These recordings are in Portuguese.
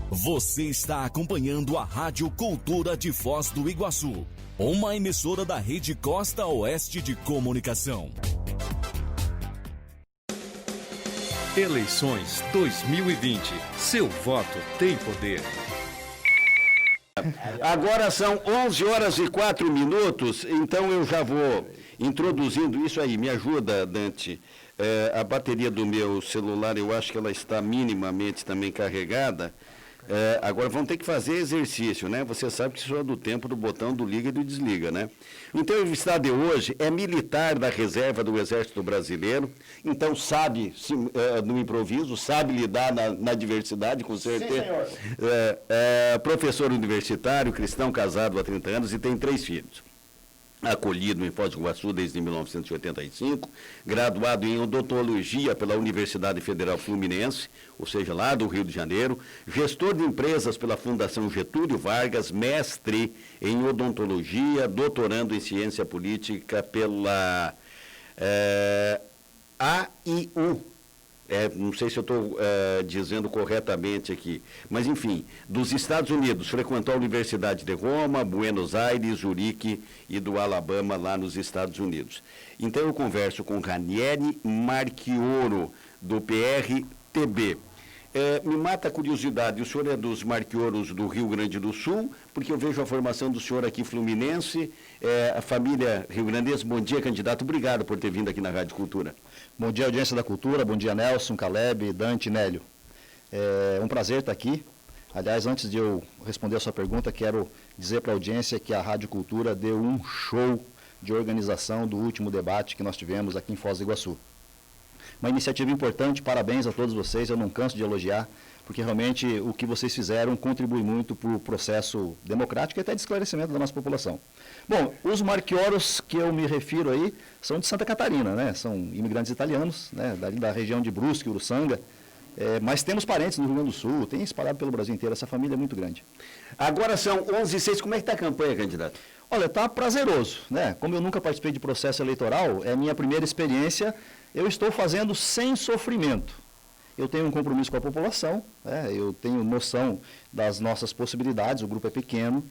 Você está acompanhando a Rádio Cultura de Foz do Iguaçu, uma emissora da Rede Costa Oeste de Comunicação. Eleições 2020. Seu voto tem poder. Agora são 11 horas e 4 minutos, então eu já vou introduzindo isso aí. Me ajuda, Dante. A bateria do meu celular, eu acho que ela está minimamente também carregada. Agora vamos ter que fazer exercício, né? Você sabe que isso é do tempo do botão do liga e do desliga, né? Então, o entrevistado de hoje é militar da reserva do Exército Brasileiro, então sabe, no improviso, sabe lidar na diversidade, com certeza. Sim, senhor. Professor universitário, cristão, casado há 30 anos e tem 3 filhos. Acolhido em Foz do Iguaçu desde 1985, graduado em odontologia pela Universidade Federal Fluminense, ou seja, lá do Rio de Janeiro, gestor de empresas pela Fundação Getúlio Vargas, mestre em odontologia, doutorando em ciência política pela AIU. Não sei se eu estou dizendo corretamente aqui, mas enfim, dos Estados Unidos, frequentou a Universidade de Roma, Buenos Aires, Zurique e do Alabama, lá nos Estados Unidos. Então eu converso com Ranieri Marchioro, do PRTB. Me mata a curiosidade, o senhor é dos Marchioros do Rio Grande do Sul, porque eu vejo a formação do senhor aqui fluminense, a família rio-grandense. Bom dia, candidato, obrigado por ter vindo aqui na Rádio Cultura. Bom dia, audiência da Cultura, bom dia, Nelson, Caleb, Dante, Nélio. É um prazer estar aqui. Aliás, antes de eu responder a sua pergunta, quero dizer para a audiência que a Rádio Cultura deu um show de organização do último debate que nós tivemos aqui em Foz do Iguaçu. Uma iniciativa importante, parabéns a todos vocês, eu não canso de elogiar, porque realmente o que vocês fizeram contribui muito para o processo democrático e até de esclarecimento da nossa população. Bom, os Marchioros que eu me refiro aí são de Santa Catarina, né? São imigrantes italianos, né? Da região de Brusque, Uruçanga, mas temos parentes no Rio Grande do Sul, tem espalhado pelo Brasil inteiro, essa família é muito grande. Agora são 11h06, como é que está a campanha, candidato? Olha, está prazeroso, né? Como eu nunca participei de processo eleitoral, é a minha primeira experiência, eu estou fazendo sem sofrimento. Eu tenho um compromisso com a população, né? Eu tenho noção das nossas possibilidades, o grupo é pequeno,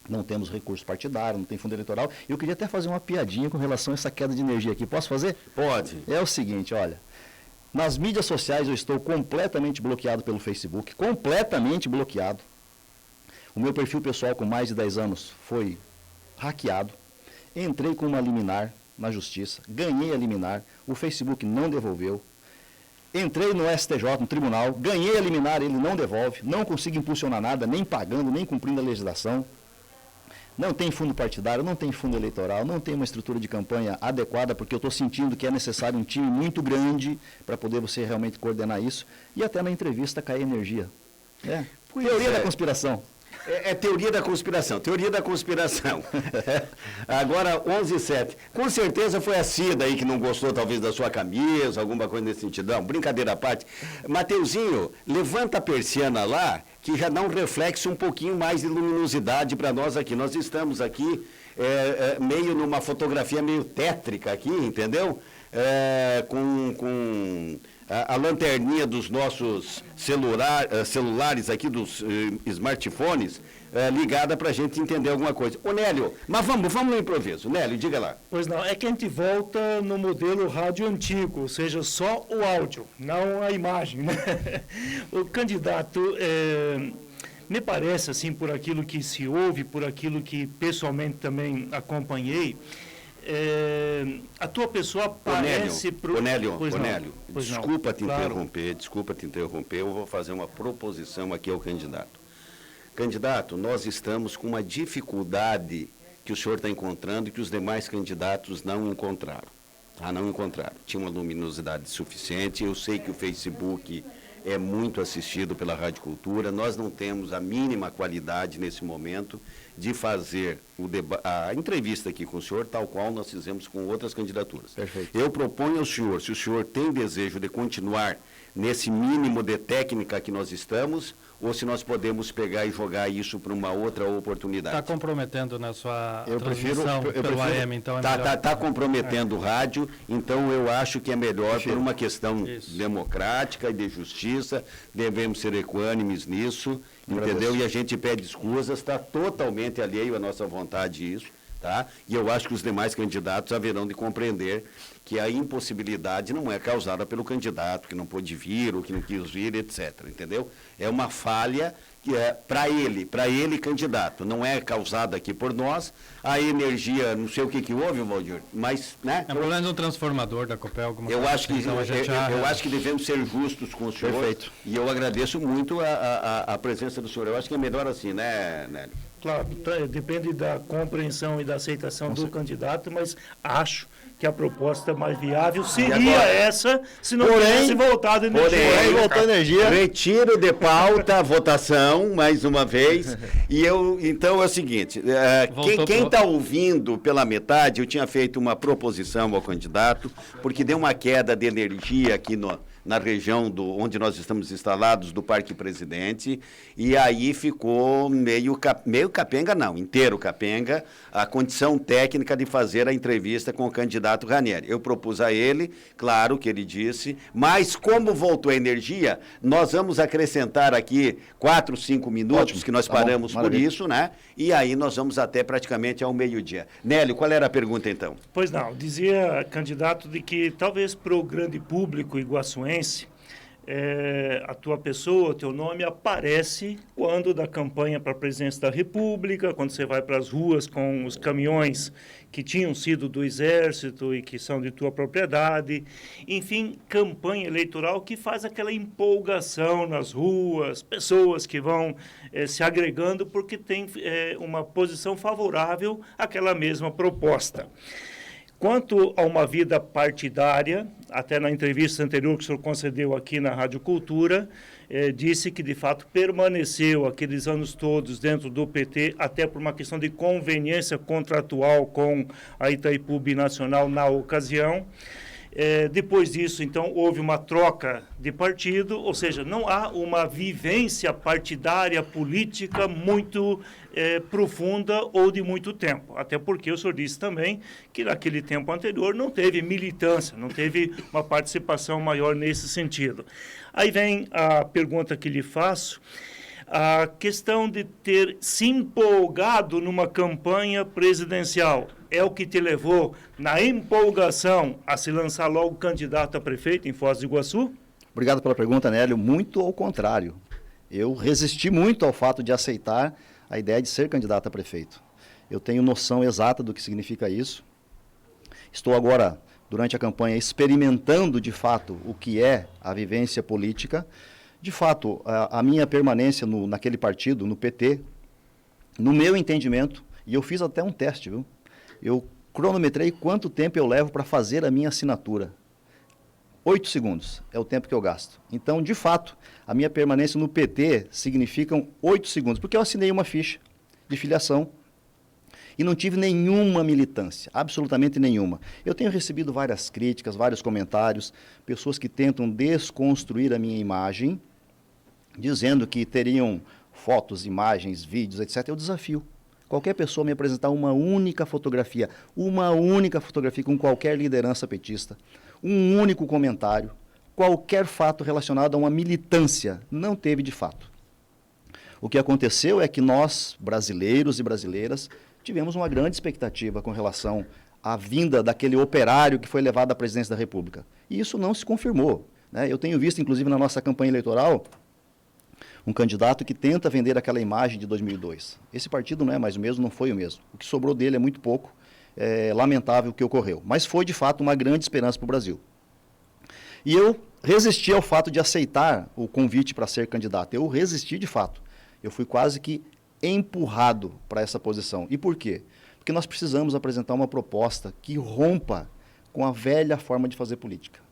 não temos recurso partidário, não tem fundo eleitoral. Eu queria até fazer uma piadinha com relação a essa queda de energia aqui. Posso fazer? Pode. É o seguinte, olha, nas mídias sociais eu estou completamente bloqueado pelo Facebook, completamente bloqueado. O meu perfil pessoal com mais de 10 anos foi hackeado. Entrei com uma liminar na justiça, ganhei a liminar, o Facebook não devolveu. Entrei no STJ, no tribunal, ganhei a liminar, ele não devolve, não consigo impulsionar nada, nem pagando, nem cumprindo a legislação. Não tem fundo partidário, não tem fundo eleitoral, não tem uma estrutura de campanha adequada, porque eu estou sentindo que é necessário um time muito grande para poder você realmente coordenar isso. E até na entrevista cair energia. Teoria da conspiração. Teoria da conspiração, teoria da conspiração. Agora, 11h07. Com certeza foi a Cida aí que não gostou, talvez, da sua camisa, alguma coisa nesse sentido. Não, brincadeira à parte. Mateuzinho, levanta a persiana lá, que já dá um reflexo um pouquinho mais de luminosidade para nós aqui. Nós estamos aqui meio numa fotografia meio tétrica aqui, entendeu? Com a lanterninha dos nossos celulares aqui, dos smartphones, ligada para a gente entender alguma coisa. Ô, Nélio, mas vamos no improviso. Nélio, diga lá. Pois não, é que a gente volta no modelo rádio antigo, ou seja, só o áudio, não a imagem, né? O candidato, me parece, assim, por aquilo que se ouve, por aquilo que pessoalmente também acompanhei, a tua pessoa parece... Onélio, desculpa te interromper, eu vou fazer uma proposição aqui ao candidato. Candidato, nós estamos com uma dificuldade que o senhor está encontrando e que os demais candidatos não encontraram. Não encontraram. Tinha uma luminosidade suficiente, eu sei que o Facebook é muito assistido pela Rádio Cultura, nós não temos a mínima qualidade nesse momento de fazer a entrevista aqui com o senhor, tal qual nós fizemos com outras candidaturas. Perfeito. Eu proponho ao senhor, se o senhor tem desejo de continuar nesse mínimo de técnica que nós estamos, ou se nós podemos pegar e jogar isso para uma outra oportunidade. Está comprometendo na sua eu transmissão prefiro, pelo AM, então é melhor. Está comprometendo o rádio, então eu acho que é melhor por uma questão democrática e de justiça, devemos ser equânimes nisso, entendeu? E a gente pede escusas, está totalmente alheio à nossa vontade isso, tá? E eu acho que os demais candidatos haverão de compreender que a impossibilidade não é causada pelo candidato que não pôde vir ou que não quis vir, etc., entendeu? É uma falha que é para ele candidato, não é causada aqui por nós, a energia, não sei o que houve, Valdir, mas, né? É problema do transformador da Copel, alguma eu coisa acho que assim, então eu acho que devemos ser justos com o senhor. Perfeito. E eu agradeço muito a presença do senhor. Eu acho que é melhor assim, né, Nélio? Claro, depende da compreensão e da aceitação do candidato, mas acho que a proposta mais viável seria essa, se não tivesse voltado energia. Voltou energia. Retiro de pauta a votação, mais uma vez. Então é o seguinte, quem está ouvindo pela metade, eu tinha feito uma proposição ao candidato, porque deu uma queda de energia aqui na região onde nós estamos instalados, do Parque Presidente, e aí ficou meio capenga, não, inteiro capenga, a condição técnica de fazer a entrevista com o candidato Ranieri. Eu propus a ele, claro que ele disse, mas como voltou a energia, nós vamos acrescentar aqui 4, 5 minutos, ótimo, que nós paramos por isso, né? E aí nós vamos até praticamente ao meio-dia. Nélio, qual era a pergunta então? Pois não, dizia candidato de que talvez para o grande público iguaçuense, a tua pessoa, o teu nome aparece quando da campanha para a presidência da República, quando você vai para as ruas com os caminhões que tinham sido do Exército e que são de tua propriedade. Enfim, campanha eleitoral que faz aquela empolgação nas ruas, pessoas que vão se agregando porque tem uma posição favorável àquela mesma proposta. Quanto a uma vida partidária, até na entrevista anterior que o senhor concedeu aqui na Rádio Cultura, disse que, de fato, permaneceu aqueles anos todos dentro do PT, até por uma questão de conveniência contratual com a Itaipu Binacional na ocasião. Depois disso, então, houve uma troca de partido, ou seja, não há uma vivência partidária política muito profunda ou de muito tempo. Até porque o senhor disse também que naquele tempo anterior não teve militância, não teve uma participação maior nesse sentido. Aí vem a pergunta que lhe faço, a questão de ter se empolgado numa campanha presidencial. É o que te levou, na empolgação, a se lançar logo candidato a prefeito em Foz do Iguaçu? Obrigado pela pergunta, Nélio. Muito ao contrário. Eu resisti muito ao fato de aceitar a ideia de ser candidato a prefeito. Eu tenho noção exata do que significa isso. Estou agora, durante a campanha, experimentando de fato o que é a vivência política. De fato, a minha permanência naquele partido, no PT, no meu entendimento, e eu fiz até um teste, viu? Eu cronometrei quanto tempo eu levo para fazer a minha assinatura. 8 segundos é o tempo que eu gasto. Então, de fato, a minha permanência no PT significam 8 segundos, porque eu assinei uma ficha de filiação e não tive nenhuma militância, absolutamente nenhuma. Eu tenho recebido várias críticas, vários comentários, pessoas que tentam desconstruir a minha imagem, dizendo que teriam fotos, imagens, vídeos, etc. Eu desafio qualquer pessoa me apresentar uma única fotografia com qualquer liderança petista, um único comentário, qualquer fato relacionado a uma militância. Não teve de fato. O que aconteceu é que nós, brasileiros e brasileiras, tivemos uma grande expectativa com relação à vinda daquele operário que foi levado à presidência da República. E isso não se confirmou, né? Eu tenho visto, inclusive, na nossa campanha eleitoral, um candidato que tenta vender aquela imagem de 2002. Esse partido não é mais o mesmo, não foi o mesmo. O que sobrou dele é muito pouco, é lamentável o que ocorreu. Mas foi, de fato, uma grande esperança para o Brasil. E eu resisti ao fato de aceitar o convite para ser candidato. Eu resisti, de fato. Eu fui quase que empurrado para essa posição. E por quê? Porque nós precisamos apresentar uma proposta que rompa com a velha forma de fazer política.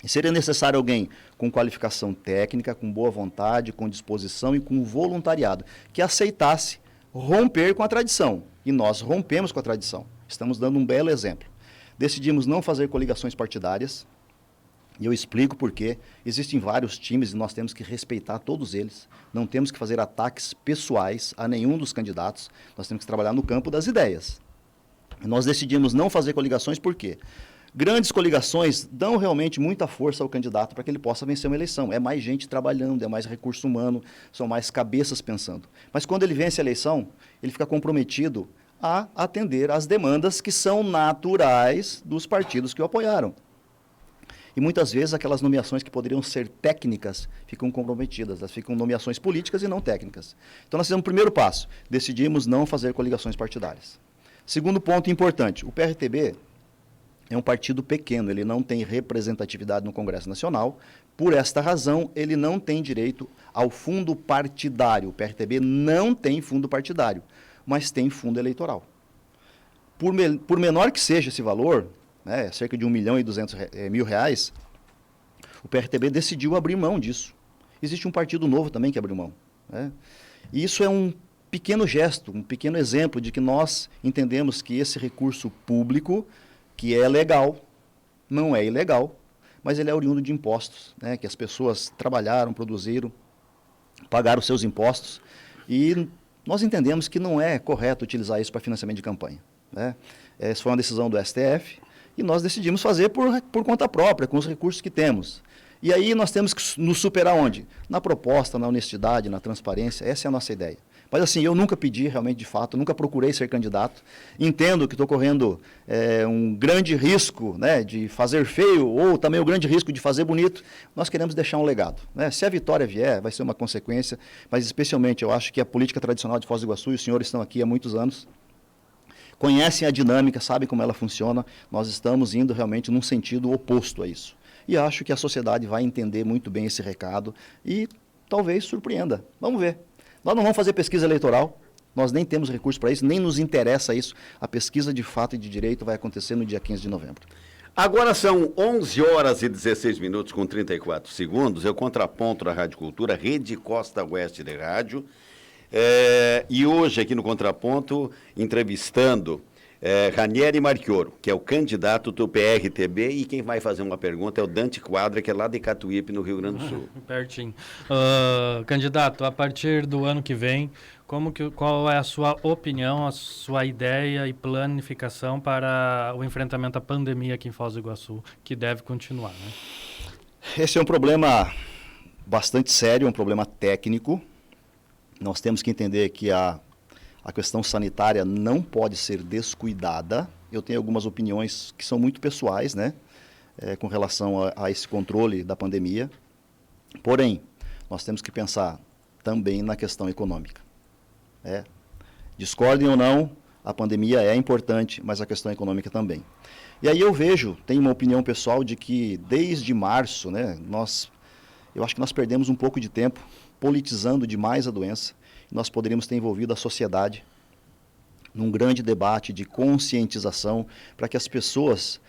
E seria necessário alguém com qualificação técnica, com boa vontade, com disposição e com voluntariado, que aceitasse romper com a tradição. E nós rompemos com a tradição. Estamos dando um belo exemplo. Decidimos não fazer coligações partidárias. E eu explico por quê. Existem vários times e nós temos que respeitar todos eles. Não temos que fazer ataques pessoais a nenhum dos candidatos. Nós temos que trabalhar no campo das ideias. E nós decidimos não fazer coligações por quê? Grandes coligações dão realmente muita força ao candidato para que ele possa vencer uma eleição. É mais gente trabalhando, é mais recurso humano, são mais cabeças pensando. Mas quando ele vence a eleição, ele fica comprometido a atender às demandas que são naturais dos partidos que o apoiaram. E muitas vezes aquelas nomeações que poderiam ser técnicas ficam comprometidas, elas ficam nomeações políticas e não técnicas. Então nós fizemos o primeiro passo, decidimos não fazer coligações partidárias. Segundo ponto importante, o PRTB é um partido pequeno, ele não tem representatividade no Congresso Nacional, por esta razão ele não tem direito ao fundo partidário. O PRTB não tem fundo partidário, mas tem fundo eleitoral. Por menor que seja esse valor, né, cerca de R$1.200.000, o PRTB decidiu abrir mão disso. Existe um partido novo também que abriu mão. Né? E isso é um pequeno gesto, um pequeno exemplo de que nós entendemos que esse recurso público, que é legal, não é ilegal, mas ele é oriundo de impostos, né, que as pessoas trabalharam, produziram, pagaram seus impostos, e nós entendemos que não é correto utilizar isso para financiamento de campanha. Né? Essa foi uma decisão do STF, e nós decidimos fazer por conta própria, com os recursos que temos. E aí nós temos que nos superar onde? Na proposta, na honestidade, na transparência, essa é a nossa ideia. Mas assim, eu nunca pedi realmente de fato, nunca procurei ser candidato, entendo que estou correndo um grande risco, né, de fazer feio, ou também o grande risco de fazer bonito. Nós queremos deixar um legado. Né? Se a vitória vier, vai ser uma consequência, mas especialmente eu acho que a política tradicional de Foz do Iguaçu, e os senhores estão aqui há muitos anos, conhecem a dinâmica, sabem como ela funciona, nós estamos indo realmente num sentido oposto a isso. E acho que a sociedade vai entender muito bem esse recado e talvez surpreenda. Vamos ver. Nós não vamos fazer pesquisa eleitoral, nós nem temos recurso para isso, nem nos interessa isso. A pesquisa de fato e de direito vai acontecer no dia 15 de novembro. Agora são 11 horas e 16 minutos com 34 segundos. Eu contraponto da Rádio Cultura, Rede Costa Oeste de Rádio. E hoje aqui no Contraponto, entrevistando Ranieri Marchioro, que é o candidato do PRTB, e quem vai fazer uma pergunta é o Dante Quadra, que é lá de Catuípe, no Rio Grande do Sul. Pertinho. Candidato, a partir do ano que vem, qual é a sua opinião, a sua ideia e planificação para o enfrentamento à pandemia aqui em Foz do Iguaçu, que deve continuar, né? Esse é um problema bastante sério, um problema técnico. Nós temos que entender que a questão sanitária não pode ser descuidada. Eu tenho algumas opiniões que são muito pessoais, né, com relação a esse controle da pandemia. Porém, nós temos que pensar também na questão econômica. Discordem ou não, a pandemia é importante, mas a questão econômica também. E aí eu tenho uma opinião pessoal de que desde março, né, eu acho que nós perdemos um pouco de tempo politizando demais a doença. Nós poderíamos ter envolvido a sociedade num grande debate de conscientização para que as pessoas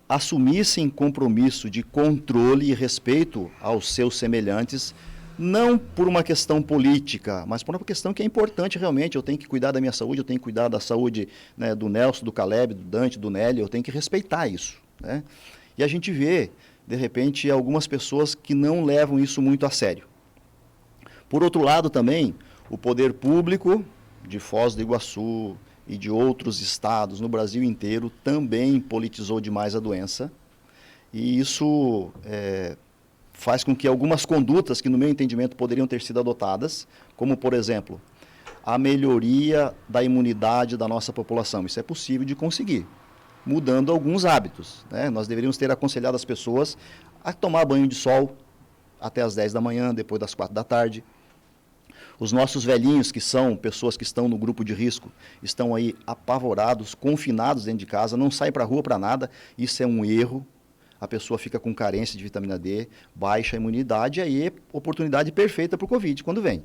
assumissem compromisso de controle e respeito aos seus semelhantes, não por uma questão política, mas por uma questão que é importante realmente. Eu tenho que cuidar da minha saúde, eu tenho que cuidar da saúde, né, do Nelson, do Caleb, do Dante, do Nélio, eu tenho que respeitar isso. Né? E a gente vê, de repente, algumas pessoas que não levam isso muito a sério. Por outro lado também, o poder público de Foz do Iguaçu e de outros estados no Brasil inteiro também politizou demais a doença. E isso faz com que algumas condutas que, no meu entendimento, poderiam ter sido adotadas, como, por exemplo, a melhoria da imunidade da nossa população. Isso é possível de conseguir, mudando alguns hábitos. Né? Nós deveríamos ter aconselhado as pessoas a tomar banho de sol até as 10 da manhã, depois das 4 da tarde. Os nossos velhinhos, que são pessoas que estão no grupo de risco, estão aí apavorados, confinados dentro de casa, não saem para a rua para nada. Isso é um erro. A pessoa fica com carência de vitamina D, baixa a imunidade, e aí é oportunidade perfeita para o Covid, quando vem.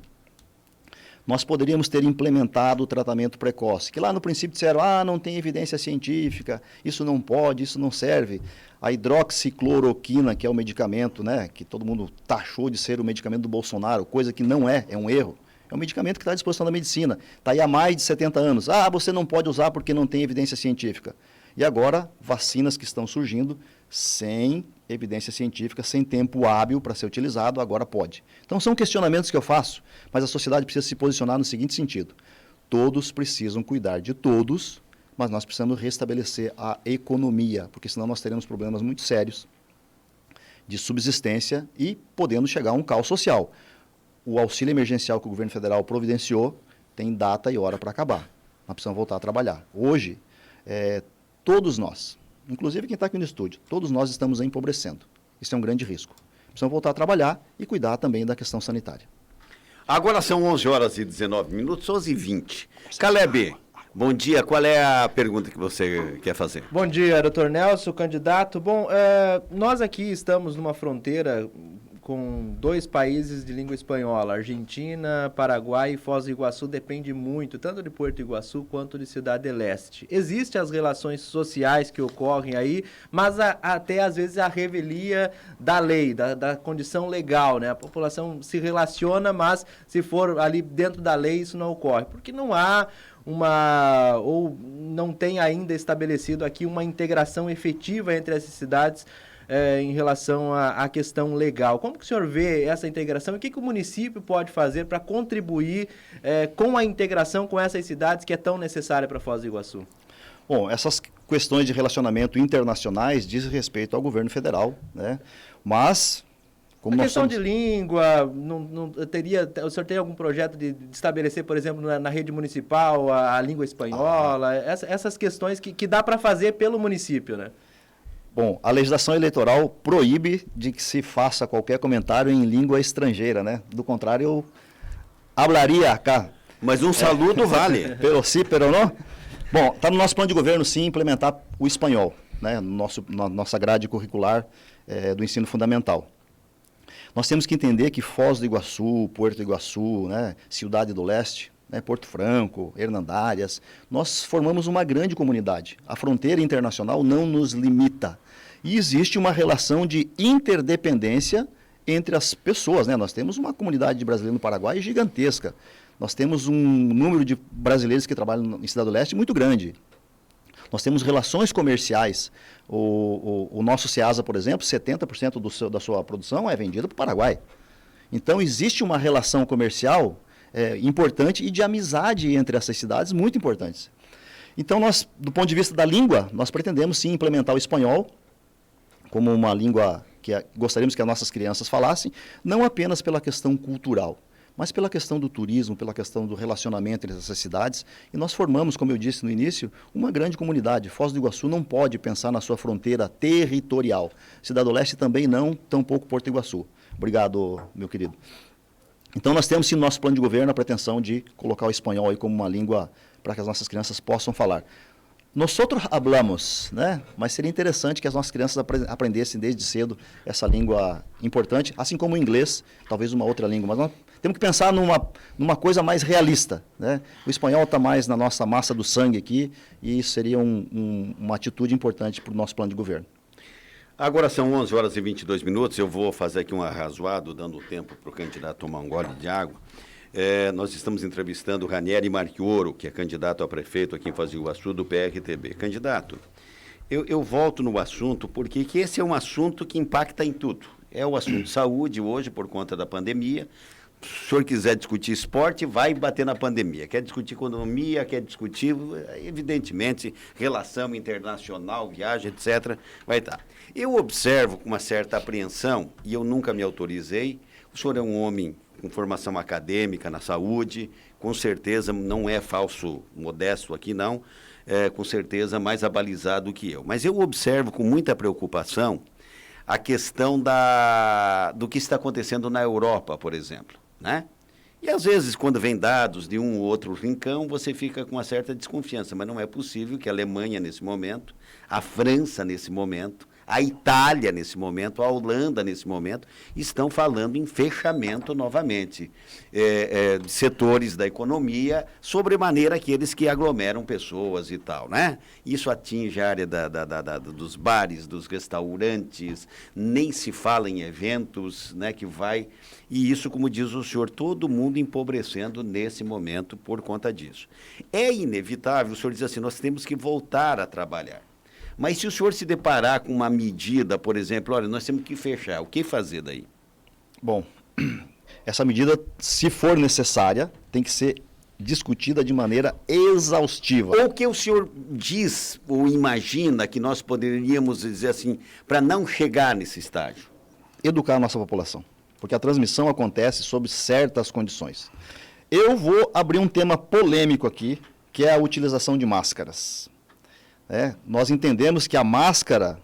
Nós poderíamos ter implementado o tratamento precoce, que lá no princípio disseram, não tem evidência científica, isso não pode, isso não serve. A hidroxicloroquina, que é o medicamento, né, que todo mundo taxou de ser o medicamento do Bolsonaro, coisa que não é um erro. É um medicamento que está à disposição da medicina, está aí há mais de 70 anos. Você não pode usar porque não tem evidência científica. E agora, vacinas que estão surgindo sem evidência científica, sem tempo hábil para ser utilizado, agora pode. Então são questionamentos que eu faço, mas a sociedade precisa se posicionar no seguinte sentido: todos precisam cuidar de todos, mas nós precisamos restabelecer a economia, porque senão nós teremos problemas muito sérios de subsistência e podendo chegar a um caos social. O auxílio emergencial que o governo federal providenciou tem data e hora para acabar. Nós precisamos voltar a trabalhar. Hoje, todos nós, inclusive quem está aqui no estúdio, todos nós estamos empobrecendo. Isso é um grande risco. Precisamos voltar a trabalhar e cuidar também da questão sanitária. Agora são 11 horas e 19 minutos, 11h20. Caleb, bom dia. Qual é a pergunta que você quer fazer? Bom dia, doutor Nelson, candidato. Bom, nós aqui estamos numa fronteira com 2 países de língua espanhola, Argentina, Paraguai e Foz do Iguaçu, depende muito, tanto de Porto Iguaçu quanto de Cidade do Leste. Existem as relações sociais que ocorrem aí, mas até às vezes a revelia da lei, da condição legal, né? A população se relaciona, mas se for ali dentro da lei isso não ocorre, porque não há ou não tem ainda estabelecido aqui uma integração efetiva entre essas cidades em relação à questão legal. Como que o senhor vê essa integração e o que o município pode fazer para contribuir com a integração com essas cidades que é tão necessária para Foz do Iguaçu? Bom, essas questões de relacionamento internacionais dizem respeito ao governo federal, né? Mas como a questão de língua, o senhor tem algum projeto de estabelecer, por exemplo, na rede municipal, a língua espanhola, essas questões que dá para fazer pelo município, né? Bom, a legislação eleitoral proíbe de que se faça qualquer comentário em língua estrangeira, né? Do contrário, eu hablaria acá. Mas um saludo vale. Pero sí, pero no. Bom, está no nosso plano de governo, sim, implementar o espanhol, né? Na nossa grade curricular do ensino fundamental. Nós temos que entender que Foz do Iguaçu, Porto Iguaçu, né? Cidade do Leste, Porto Franco, Hernandárias, nós formamos uma grande comunidade. A fronteira internacional não nos limita. E existe uma relação de interdependência entre as pessoas, né? Nós temos uma comunidade de brasileiros no Paraguai gigantesca. Nós temos um número de brasileiros que trabalham em Cidade do Leste muito grande. Nós temos relações comerciais. O nosso Ceasa, por exemplo, 70% da sua produção é vendida para o Paraguai. Então, existe uma relação comercial importante e de amizade entre essas cidades muito importantes. Então, nós, do ponto de vista da língua, nós pretendemos sim implementar o espanhol como uma língua que gostaríamos que as nossas crianças falassem, não apenas pela questão cultural, mas pela questão do turismo, pela questão do relacionamento entre essas cidades. E nós formamos, como eu disse no início, uma grande comunidade. Foz do Iguaçu não pode pensar na sua fronteira territorial. Cidade do Leste também não, tampouco Porto Iguaçu. Obrigado, meu querido. Então, nós temos, sim, no nosso plano de governo a pretensão de colocar o espanhol aí como uma língua para que as nossas crianças possam falar. Nós hablamos, né? Mas seria interessante que as nossas crianças aprendessem desde cedo essa língua importante, assim como o inglês, talvez uma outra língua. Mas nós temos que pensar numa coisa mais realista, né? O espanhol está mais na nossa massa do sangue aqui e isso seria uma atitude importante para o nosso plano de governo. Agora são 11 horas e 22 minutos, eu vou fazer aqui um arrazoado, dando tempo para o candidato tomar um gole de água. Nós estamos entrevistando o Ranieri Marchioro, que é candidato a prefeito aqui em Foz do Iguaçu, do PRTB. Candidato, eu volto no assunto, porque esse é um assunto que impacta em tudo. É o assunto de saúde hoje, por conta da pandemia. Se o senhor quiser discutir esporte, vai bater na pandemia. Quer discutir economia, quer discutir, evidentemente, relação internacional, viagem, etc., vai estar. Eu observo com uma certa apreensão, e eu nunca me autorizei, o senhor é um homem com formação acadêmica na saúde, com certeza não é falso modesto aqui, não, com certeza mais abalizado que eu. Mas eu observo com muita preocupação a questão do que está acontecendo na Europa, por exemplo, né? E às vezes, quando vem dados de um ou outro rincão, você fica com uma certa desconfiança, mas não é possível que a Alemanha, nesse momento, a França, nesse momento, a Itália, nesse momento, a Holanda, nesse momento, estão falando em fechamento novamente de setores da economia, sobremaneira aqueles que aglomeram pessoas e tal, né? Isso atinge a área dos bares, dos restaurantes, nem se fala em eventos, né, que vai... E isso, como diz o senhor, todo mundo empobrecendo nesse momento por conta disso. É inevitável, o senhor diz assim, nós temos que voltar a trabalhar. Mas se o senhor se deparar com uma medida, por exemplo, olha, nós temos que fechar, o que fazer daí? Bom, essa medida, se for necessária, tem que ser discutida de maneira exaustiva. Ou o que o senhor diz ou imagina que nós poderíamos dizer assim, para não chegar nesse estágio? Educar a nossa população, porque a transmissão acontece sob certas condições. Eu vou abrir um tema polêmico aqui, que é a utilização de máscaras. Nós entendemos que a máscara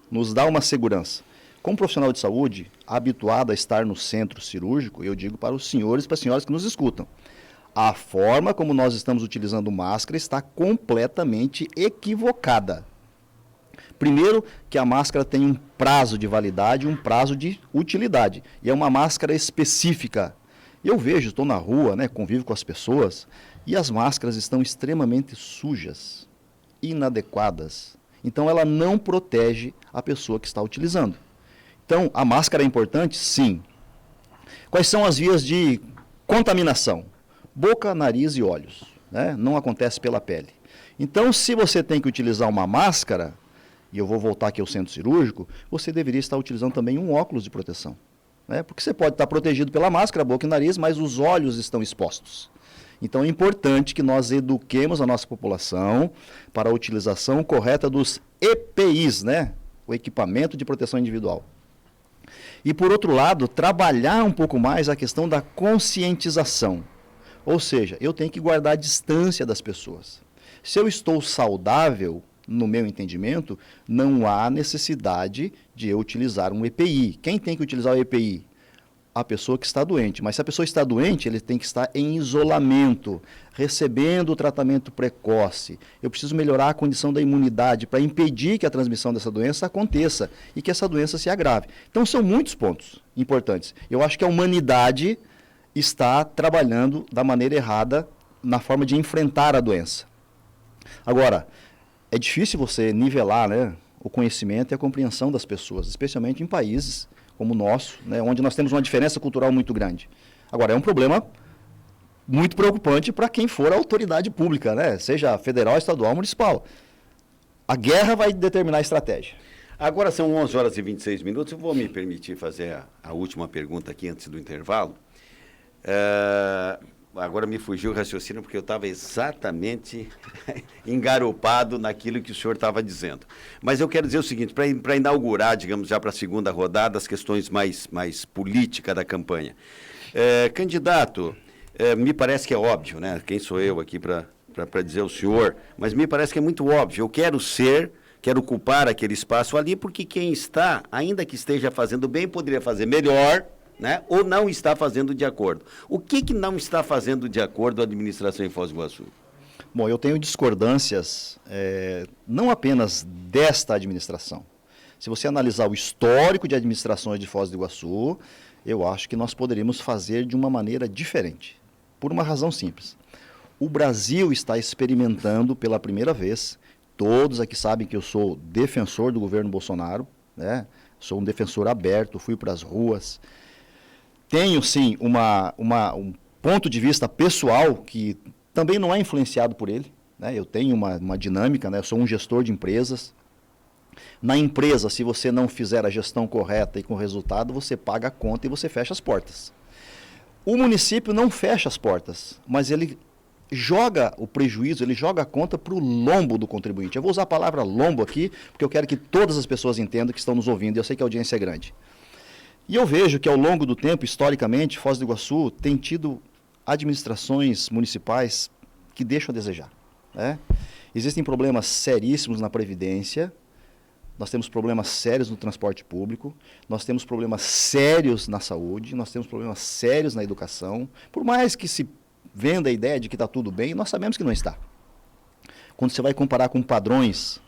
nos dá uma segurança. Como profissional de saúde, habituado a estar no centro cirúrgico, eu digo para os senhores e para as senhoras que nos escutam, a forma como nós estamos utilizando máscara está completamente equivocada. Primeiro, que a máscara tem um prazo de validade, um prazo de utilidade. E é uma máscara específica. Eu vejo, estou na rua, convivo com as pessoas, e as máscaras estão extremamente sujas, inadequadas. Então, ela não protege a pessoa que está utilizando. Então, a máscara é importante? Sim. Quais são as vias de contaminação? Boca, nariz e olhos. Não acontece pela pele. Então, se você tem que utilizar uma máscara, e eu vou voltar aqui ao centro cirúrgico, você deveria estar utilizando também um óculos de proteção. Porque você pode estar protegido pela máscara, boca e nariz, mas os olhos estão expostos. Então, é importante que nós eduquemos a nossa população para a utilização correta dos EPIs, o equipamento de proteção individual. E, por outro lado, trabalhar um pouco mais a questão da conscientização. Ou seja, eu tenho que guardar a distância das pessoas. Se eu estou saudável, no meu entendimento, não há necessidade de eu utilizar um EPI. Quem tem que utilizar o EPI? A pessoa que está doente. Mas se a pessoa está doente, ele tem que estar em isolamento, recebendo o tratamento precoce. Eu preciso melhorar a condição da imunidade para impedir que a transmissão dessa doença aconteça e que essa doença se agrave. Então, são muitos pontos importantes. Eu acho que a humanidade está trabalhando da maneira errada na forma de enfrentar a doença. Agora, é difícil você nivelar o conhecimento e a compreensão das pessoas, especialmente em países como o nosso, onde nós temos uma diferença cultural muito grande. Agora, é um problema muito preocupante para quem for a autoridade pública, seja federal, estadual, municipal. A guerra vai determinar a estratégia. Agora são 11 horas e 26 minutos, eu vou me permitir fazer a última pergunta aqui antes do intervalo. Agora me fugiu o raciocínio porque eu estava exatamente engaropado naquilo que o senhor estava dizendo. Mas eu quero dizer o seguinte, para inaugurar, digamos, já para a segunda rodada, as questões mais políticas da campanha. Candidato, me parece que é óbvio, quem sou eu aqui para dizer ao senhor, mas me parece que é muito óbvio. Eu quero ocupar aquele espaço ali porque quem está, ainda que esteja fazendo bem, poderia fazer melhor, ou não está fazendo de acordo. O que não está fazendo de acordo a administração em Foz do Iguaçu? Bom, eu tenho discordâncias, não apenas desta administração. Se você analisar o histórico de administrações de Foz do Iguaçu, eu acho que nós poderíamos fazer de uma maneira diferente. Por uma razão simples. O Brasil está experimentando pela primeira vez, todos aqui sabem que eu sou defensor do governo Bolsonaro, sou um defensor aberto, fui para as ruas. Tenho, sim, um ponto de vista pessoal que também não é influenciado por ele. Eu tenho uma dinâmica, eu sou um gestor de empresas. Na empresa, se você não fizer a gestão correta e com resultado, você paga a conta e você fecha as portas. O município não fecha as portas, mas ele joga o prejuízo, ele joga a conta para o lombo do contribuinte. Eu vou usar a palavra lombo aqui, porque eu quero que todas as pessoas entendam que estão nos ouvindo, e eu sei que a audiência é grande. E eu vejo que ao longo do tempo, historicamente, Foz do Iguaçu tem tido administrações municipais que deixam a desejar. Existem problemas seríssimos na Previdência, nós temos problemas sérios no transporte público, nós temos problemas sérios na saúde, nós temos problemas sérios na educação. Por mais que se venda a ideia de que está tudo bem, nós sabemos que não está. Quando você vai comparar com padrões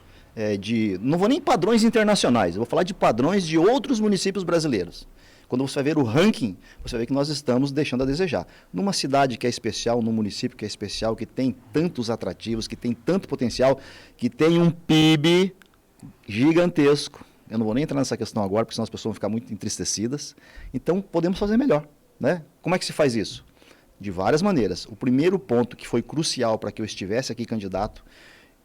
não vou nem padrões internacionais, eu vou falar de padrões de outros municípios brasileiros. Quando você vai ver o ranking, você vai ver que nós estamos deixando a desejar. Numa cidade que é especial, num município que é especial, que tem tantos atrativos, que tem tanto potencial, que tem um PIB gigantesco. Eu não vou nem entrar nessa questão agora, porque senão as pessoas vão ficar muito entristecidas. Então, podemos fazer melhor. Como é que se faz isso? De várias maneiras. O primeiro ponto que foi crucial para que eu estivesse aqui candidato,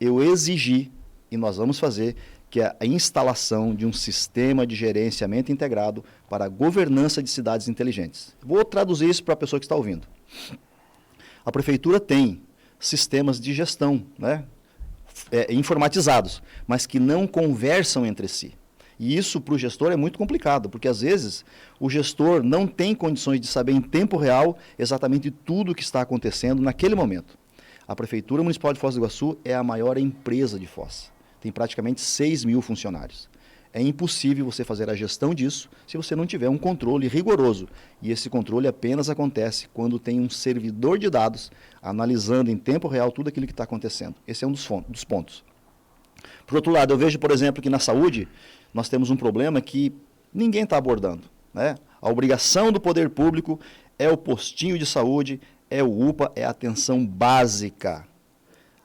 eu exigi e nós vamos fazer, que é a instalação de um sistema de gerenciamento integrado para a governança de cidades inteligentes. Vou traduzir isso para a pessoa que está ouvindo. A prefeitura tem sistemas de gestão, né, informatizados, mas que não conversam entre si. E isso para o gestor é muito complicado, porque às vezes o gestor não tem condições de saber em tempo real exatamente tudo o que está acontecendo naquele momento. A Prefeitura Municipal de Foz do Iguaçu é a maior empresa de Foz. Tem praticamente 6 mil funcionários. É impossível você fazer a gestão disso se você não tiver um controle rigoroso. E esse controle apenas acontece quando tem um servidor de dados analisando em tempo real tudo aquilo que está acontecendo. Esse é um dos pontos. Por outro lado, eu vejo, por exemplo, que na saúde nós temos um problema que ninguém está abordando, né? A obrigação do poder público é o postinho de saúde, é o UPA, é a atenção básica.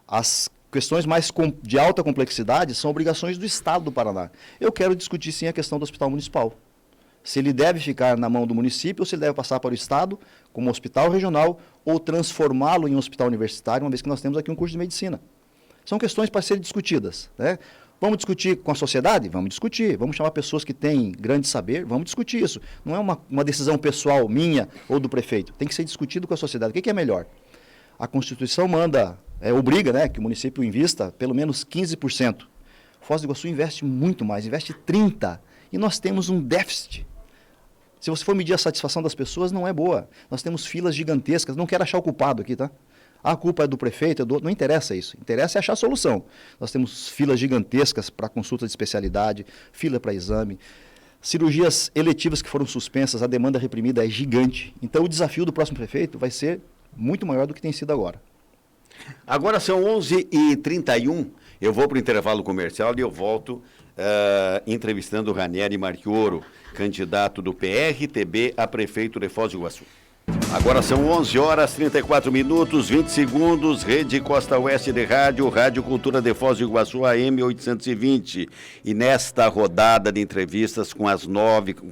As questões mais de alta complexidade são obrigações do Estado do Paraná. Eu quero discutir sim a questão do hospital municipal. Se ele deve ficar na mão do município ou se ele deve passar para o Estado como hospital regional ou transformá-lo em um hospital universitário, uma vez que nós temos aqui um curso de medicina. São questões para serem discutidas, né? Vamos discutir com a sociedade? Vamos discutir. Vamos chamar pessoas que têm grande saber? Vamos discutir isso. Não é uma decisão pessoal minha ou do prefeito. Tem que ser discutido com a sociedade. O que é melhor? A Constituição obriga, né, que o município invista pelo menos 15%. Foz do Iguaçu investe muito mais, investe 30%. E nós temos um déficit. Se você for medir a satisfação das pessoas, não é boa. Nós temos filas gigantescas. Não quero achar o culpado aqui, tá? A culpa é do prefeito, é do outro. Não interessa isso. Interessa é achar a solução. Nós temos filas gigantescas para consulta de especialidade, fila para exame, cirurgias eletivas que foram suspensas, a demanda reprimida é gigante. Então, o desafio do próximo prefeito vai ser muito maior do que tem sido agora. Agora são 11h31, eu vou para o intervalo comercial e eu volto entrevistando o Ranieri Marchioro, candidato do PRTB a prefeito de Foz do Iguaçu. Agora são 11h34, 20 segundos, Rede Costa Oeste de Rádio, Rádio Cultura de Foz do Iguaçu, AM 820. E nesta rodada de entrevistas com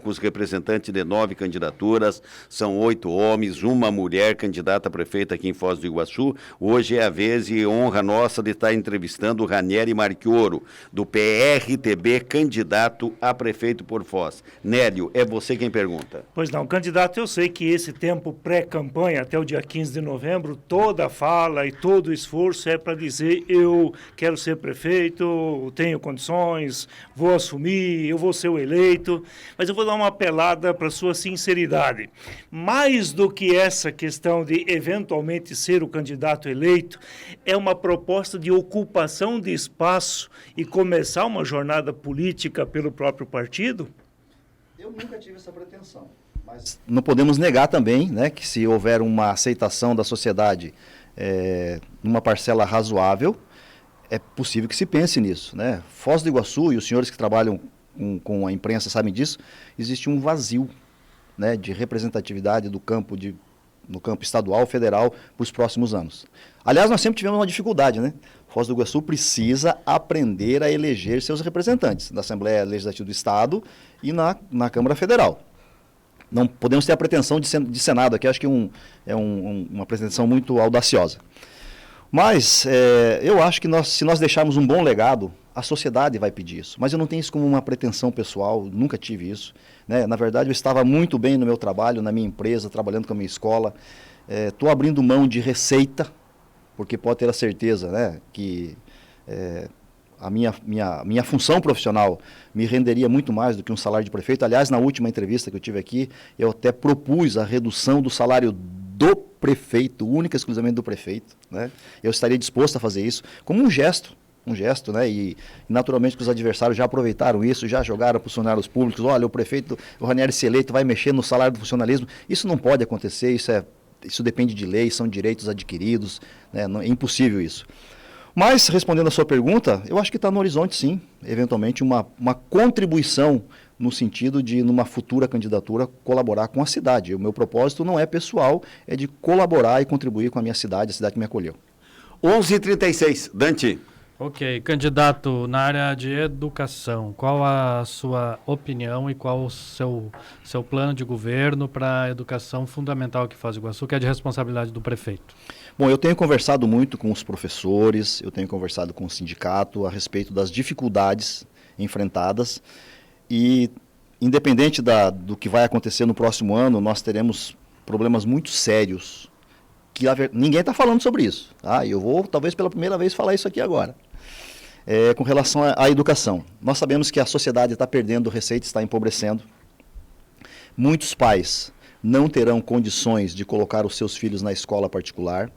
os representantes de 9 candidaturas, são 8 homens, uma mulher candidata a prefeita aqui em Foz do Iguaçu. Hoje é a vez e honra nossa de estar entrevistando o Ranieri Marchioro, do PRTB, candidato a prefeito por Foz. Nélio, é você quem pergunta. Pois não, candidato, eu sei que esse tempo pré-campanha, até o dia 15 de novembro, toda a fala e todo o esforço é para dizer: eu quero ser prefeito, tenho condições, vou assumir, eu vou ser o eleito. Mas eu vou dar uma apelada para a sua sinceridade. Mais do que essa questão de eventualmente ser o candidato eleito, é uma proposta de ocupação de espaço e começar uma jornada política pelo próprio partido? Eu nunca tive essa pretensão. Mas não podemos negar também, né, que se houver uma aceitação da sociedade numa parcela razoável, é possível que se pense nisso, né? Foz do Iguaçu, e os senhores que trabalham com a imprensa sabem disso, existe um vazio, né, de representatividade no campo estadual, federal, para os próximos anos. Aliás, nós sempre tivemos uma dificuldade, né? Foz do Iguaçu precisa aprender a eleger seus representantes na Assembleia Legislativa do Estado e na Câmara Federal. Não podemos ter a pretensão de Senado aqui, acho que uma pretensão muito audaciosa. Mas eu acho que se nós deixarmos um bom legado, a sociedade vai pedir isso. Mas eu não tenho isso como uma pretensão pessoal, nunca tive isso, né? Na verdade, eu estava muito bem no meu trabalho, na minha empresa, trabalhando com a minha escola. Estou abrindo mão de receita, porque pode ter a certeza, né, que a minha função profissional me renderia muito mais do que um salário de prefeito. Aliás, na última entrevista que eu tive aqui, eu até propus a redução do salário do prefeito, única e exclusivamente do prefeito, né? Eu estaria disposto a fazer isso como um gesto, né? E naturalmente que os adversários já aproveitaram isso, já jogaram para os funcionários públicos: olha, o prefeito, o Ranieri se eleito, vai mexer no salário do funcionalismo. Isso não pode acontecer, isso depende de lei, são direitos adquiridos, né? É impossível isso. Mas, respondendo a sua pergunta, eu acho que está no horizonte, sim, eventualmente uma contribuição no sentido de, numa futura candidatura, colaborar com a cidade. O meu propósito não é pessoal, é de colaborar e contribuir com a minha cidade, a cidade que me acolheu. 11h36, Dante. Ok, candidato, na área de educação, qual a sua opinião e qual o seu plano de governo para a educação fundamental aqui em Foz do Iguaçu, que é de responsabilidade do prefeito? Bom, eu tenho conversado muito com os professores, eu tenho conversado com o sindicato a respeito das dificuldades enfrentadas e, independente do que vai acontecer no próximo ano, nós teremos problemas muito sérios que ninguém está falando sobre isso. Eu vou, talvez pela primeira vez, falar isso aqui agora. Com relação à educação. Nós sabemos que a sociedade está perdendo receita, está empobrecendo. Muitos pais não terão condições de colocar os seus filhos na escola particular.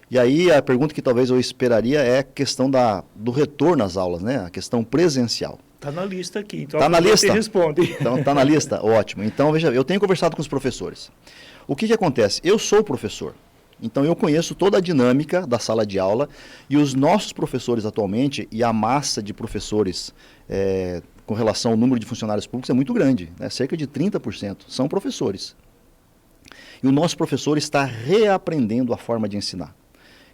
E aí a pergunta que talvez eu esperaria é a questão do retorno às aulas, né? A questão presencial. Está na lista aqui, então tá na lista? você responde. Então está na lista? Ótimo. Então, veja, eu tenho conversado com os professores. O que acontece? Eu sou professor. Então eu conheço toda a dinâmica da sala de aula e os nossos professores atualmente e a massa de professores com relação ao número de funcionários públicos é muito grande, né? Cerca de 30% são professores. E o nosso professor está reaprendendo a forma de ensinar.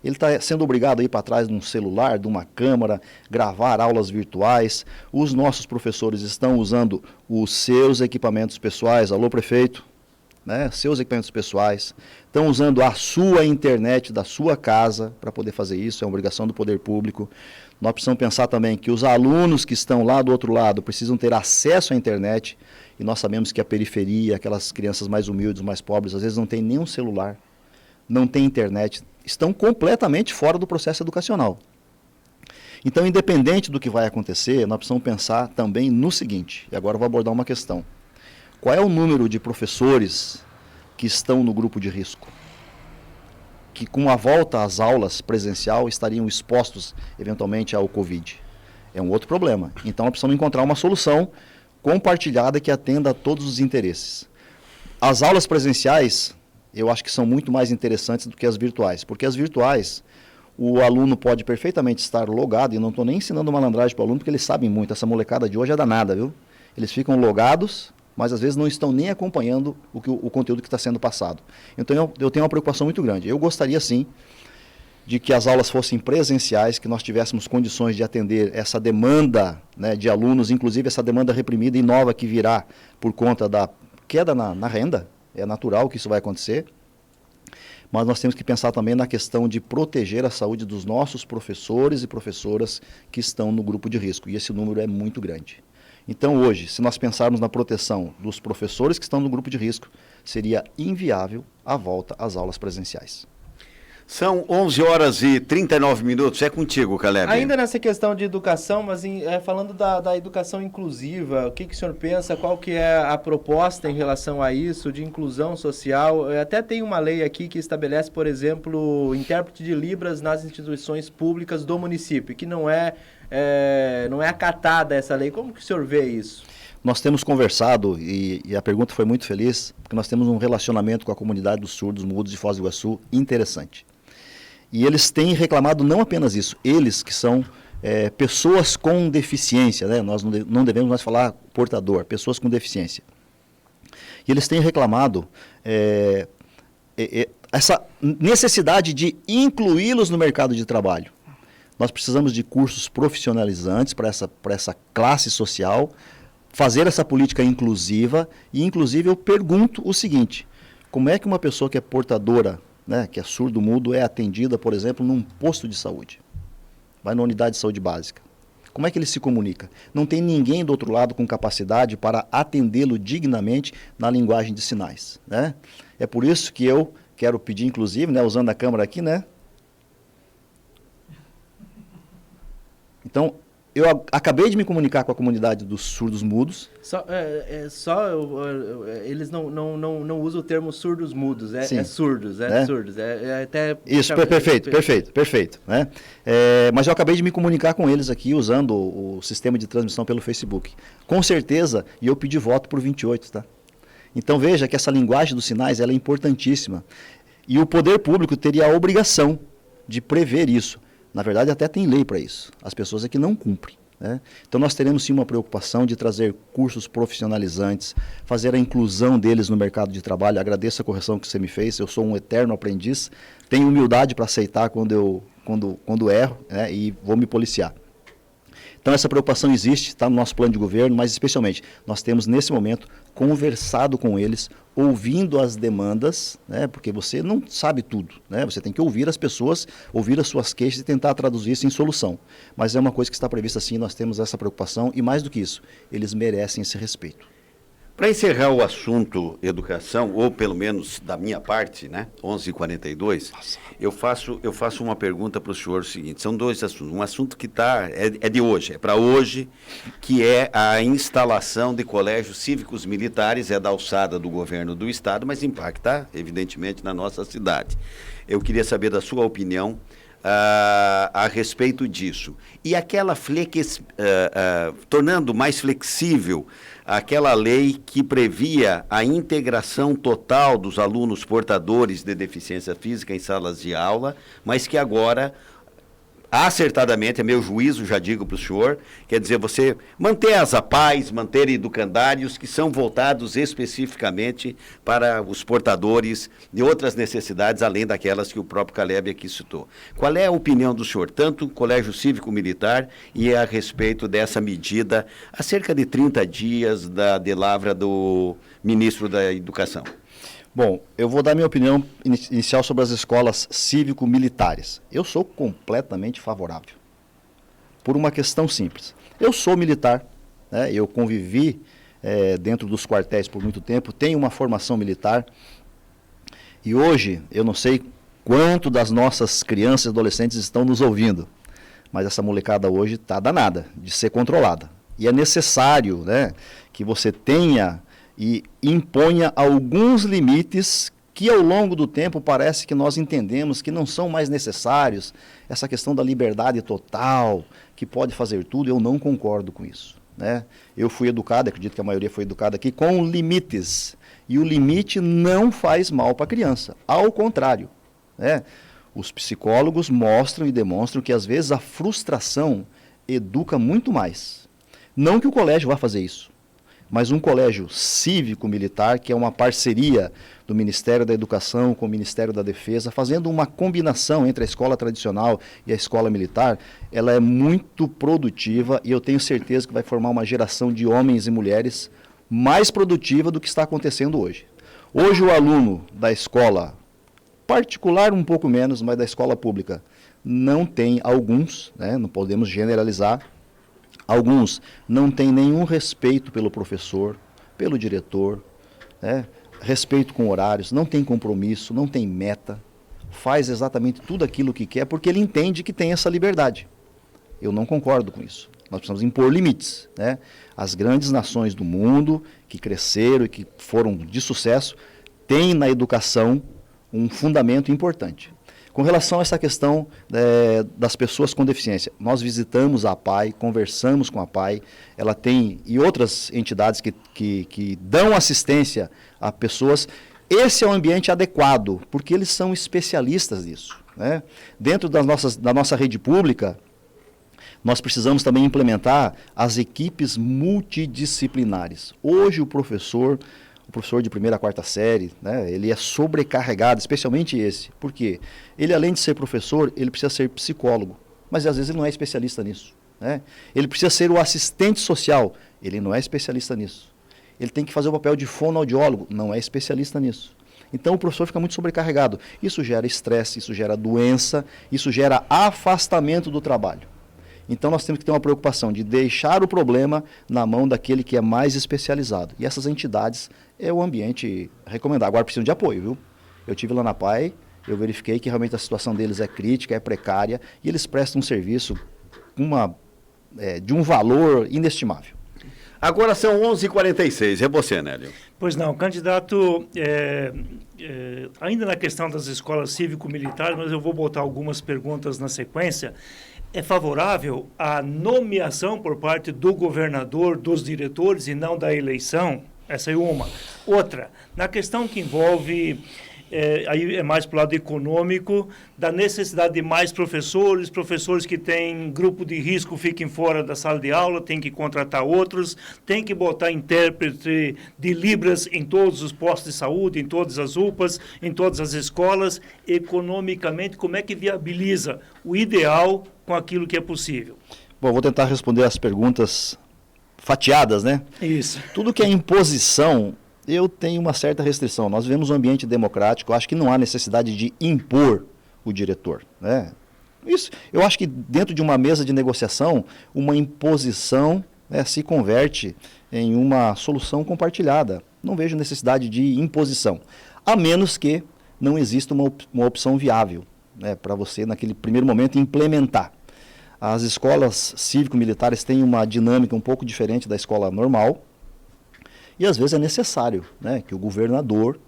Ele está sendo obrigado a ir para trás de um celular, de uma câmera, gravar aulas virtuais. Os nossos professores estão usando os seus equipamentos pessoais. Alô, prefeito? Né, seus equipamentos pessoais, estão usando a sua internet da sua casa para poder fazer isso, é uma obrigação do poder público. Nós precisamos pensar também que os alunos que estão lá do outro lado precisam ter acesso à internet, e nós sabemos que a periferia, aquelas crianças mais humildes, mais pobres, às vezes não tem nenhum celular, não tem internet, estão completamente fora do processo educacional. Então, independente do que vai acontecer, nós precisamos pensar também no seguinte, e agora eu vou abordar uma questão. Qual é o número de professores que estão no grupo de risco? Que com a volta às aulas presencial estariam expostos eventualmente ao Covid? É um outro problema. Então, nós precisamos encontrar uma solução compartilhada que atenda a todos os interesses. As aulas presenciais, eu acho que são muito mais interessantes do que as virtuais, porque as virtuais, o aluno pode perfeitamente estar logado, e não estou nem ensinando malandragem para o aluno, porque eles sabem muito, essa molecada de hoje é danada, viu? Eles ficam logados, mas às vezes não estão nem acompanhando o conteúdo que está sendo passado. Então eu tenho uma preocupação muito grande. Eu gostaria sim de que as aulas fossem presenciais, que nós tivéssemos condições de atender essa demanda, né, de alunos, inclusive essa demanda reprimida e nova que virá por conta da queda na renda. É natural que isso vai acontecer. Mas nós temos que pensar também na questão de proteger a saúde dos nossos professores e professoras que estão no grupo de risco. E esse número é muito grande. Então, hoje, se nós pensarmos na proteção dos professores que estão no grupo de risco, seria inviável a volta às aulas presenciais. São 11 horas e 39 minutos. É contigo, Caleb. Ainda nessa questão de educação, mas falando da educação inclusiva, o que o senhor pensa, qual que é a proposta em relação a isso, de inclusão social? Até tem uma lei aqui que estabelece, por exemplo, intérprete de Libras nas instituições públicas do município, que não é acatada essa lei. Como que o senhor vê isso? Nós temos conversado, e a pergunta foi muito feliz, porque nós temos um relacionamento com a comunidade dos surdos mudos de Foz do Iguaçu interessante. E eles têm reclamado não apenas isso, eles que são pessoas com deficiência, né? Nós não devemos mais falar portador, pessoas com deficiência. E eles têm reclamado essa necessidade de incluí-los no mercado de trabalho. Nós precisamos de cursos profissionalizantes para essa classe social, fazer essa política inclusiva, e inclusive eu pergunto o seguinte: como é que uma pessoa que é portadora, né, que é surdo-mudo, é atendida, por exemplo, num posto de saúde? Vai na unidade de saúde básica. Como é que ele se comunica? Não tem ninguém do outro lado com capacidade para atendê-lo dignamente na linguagem de sinais, né? É por isso que eu quero pedir, inclusive, né, usando a câmera aqui, né? Então, eu acabei de me comunicar com a comunidade dos surdos mudos. Eles não usam o termo surdos mudos, surdos, surdos. Até isso, perfeito. Né? Mas eu acabei de me comunicar com eles aqui usando o sistema de transmissão pelo Facebook. Com certeza, e eu pedi voto por 28, tá? Então veja que essa linguagem dos sinais ela é importantíssima. E o poder público teria a obrigação de prever isso. Na verdade, até tem lei para isso. As pessoas é que não cumprem. né? Então nós teremos sim uma preocupação de trazer cursos profissionalizantes, fazer a inclusão deles no mercado de trabalho. Agradeço a correção que você me fez, eu sou um eterno aprendiz, tenho humildade para aceitar quando erro, né? E vou me policiar. Então essa preocupação existe, está no nosso plano de governo, mas especialmente nós temos nesse momento conversado com eles, ouvindo as demandas, né, porque você não sabe tudo, né, você tem que ouvir as pessoas, ouvir as suas queixas e tentar traduzir isso em solução. Mas é uma coisa que está prevista sim, nós temos essa preocupação e mais do que isso, eles merecem esse respeito. Para encerrar o assunto educação, ou pelo menos da minha parte, né, 11h42, eu faço uma pergunta para o senhor seguinte, são dois assuntos, um assunto que é de hoje, é para hoje, que é a instalação de colégios cívicos militares, é da alçada do governo do estado, mas impacta, evidentemente, na nossa cidade. Eu queria saber da sua opinião a respeito disso. E aquela tornando mais flexível aquela lei que previa a integração total dos alunos portadores de deficiência física em salas de aula, mas que agora, acertadamente, é meu juízo, já digo para o senhor, quer dizer, você manter as APAES, manter educandários que são voltados especificamente para os portadores de outras necessidades, além daquelas que o próprio Caleb aqui citou. Qual é a opinião do senhor, tanto Colégio Cívico-Militar e a respeito dessa medida, há cerca de 30 dias de lavra do ministro da Educação? Bom, eu vou dar minha opinião inicial sobre as escolas cívico-militares. Eu sou completamente favorável, por uma questão simples. Eu sou militar, né, eu convivi dentro dos quartéis por muito tempo, tenho uma formação militar, e hoje eu não sei quanto das nossas crianças e adolescentes estão nos ouvindo, mas essa molecada hoje está danada de ser controlada. E é necessário, né, que você tenha e imponha alguns limites que ao longo do tempo parece que nós entendemos que não são mais necessários. Essa questão da liberdade total, que pode fazer tudo, eu não concordo com isso, né? Eu fui educado, acredito que a maioria foi educada aqui, com limites. E o limite não faz mal para a criança, ao contrário, né? Os psicólogos mostram e demonstram que às vezes a frustração educa muito mais. Não que o colégio vá fazer isso, mas um colégio cívico-militar, que é uma parceria do Ministério da Educação com o Ministério da Defesa, fazendo uma combinação entre a escola tradicional e a escola militar, ela é muito produtiva e eu tenho certeza que vai formar uma geração de homens e mulheres mais produtiva do que está acontecendo hoje. Hoje o aluno da escola particular um pouco menos, mas da escola pública não tem alguns, né, não podemos generalizar, alguns não têm nenhum respeito pelo professor, pelo diretor, né? Respeito com horários, não tem compromisso, não tem meta, faz exatamente tudo aquilo que quer porque ele entende que tem essa liberdade. Eu não concordo com isso. Nós precisamos impor limites, né? As grandes nações do mundo que cresceram e que foram de sucesso têm na educação um fundamento importante. Com relação a essa questão das pessoas com deficiência, nós visitamos a APAE, conversamos com a APAE, ela tem, e outras entidades que dão assistência a pessoas. Esse é o ambiente adequado, porque eles são especialistas nisso, né? Dentro da nossa rede pública, nós precisamos também implementar as equipes multidisciplinares. Hoje o professor de primeira a quarta série, né, ele é sobrecarregado, especialmente esse. Por quê? Ele, além de ser professor, ele precisa ser psicólogo, mas às vezes ele não é especialista nisso, né? Ele precisa ser o assistente social, ele não é especialista nisso. Ele tem que fazer o papel de fonoaudiólogo, não é especialista nisso. Então o professor fica muito sobrecarregado. Isso gera estresse, isso gera doença, isso gera afastamento do trabalho. Então nós temos que ter uma preocupação de deixar o problema na mão daquele que é mais especializado. E essas entidades é o ambiente recomendado. Agora precisam de apoio, viu? Eu estive lá na PAE, eu verifiquei que realmente a situação deles é crítica, é precária, e eles prestam um serviço de um valor inestimável. Agora são 11h46, é você, Nélio. Pois não, candidato, ainda na questão das escolas cívico-militares, mas eu vou botar algumas perguntas na sequência. É favorável a nomeação por parte do governador dos diretores e não da eleição? Essa é uma. Outra, na questão que envolve aí é mais para o lado econômico, da necessidade de mais professores, professores que têm grupo de risco fiquem fora da sala de aula, tem que contratar outros, tem que botar intérprete de Libras em todos os postos de saúde, em todas as UPAs, em todas as escolas. Economicamente, como é que viabiliza o ideal com aquilo que é possível? Bom, vou tentar responder as perguntas fatiadas, né? Isso. Tudo que é imposição, eu tenho uma certa restrição. Nós vivemos um ambiente democrático, acho que não há necessidade de impor o diretor, né? Isso, eu acho que dentro de uma mesa de negociação, uma imposição, né, se converte em uma solução compartilhada. Não vejo necessidade de imposição, a menos que não exista uma opção viável, né, para você, naquele primeiro momento, implementar. As escolas cívico-militares têm uma dinâmica um pouco diferente da escola normal, e às vezes é necessário, né, que o governador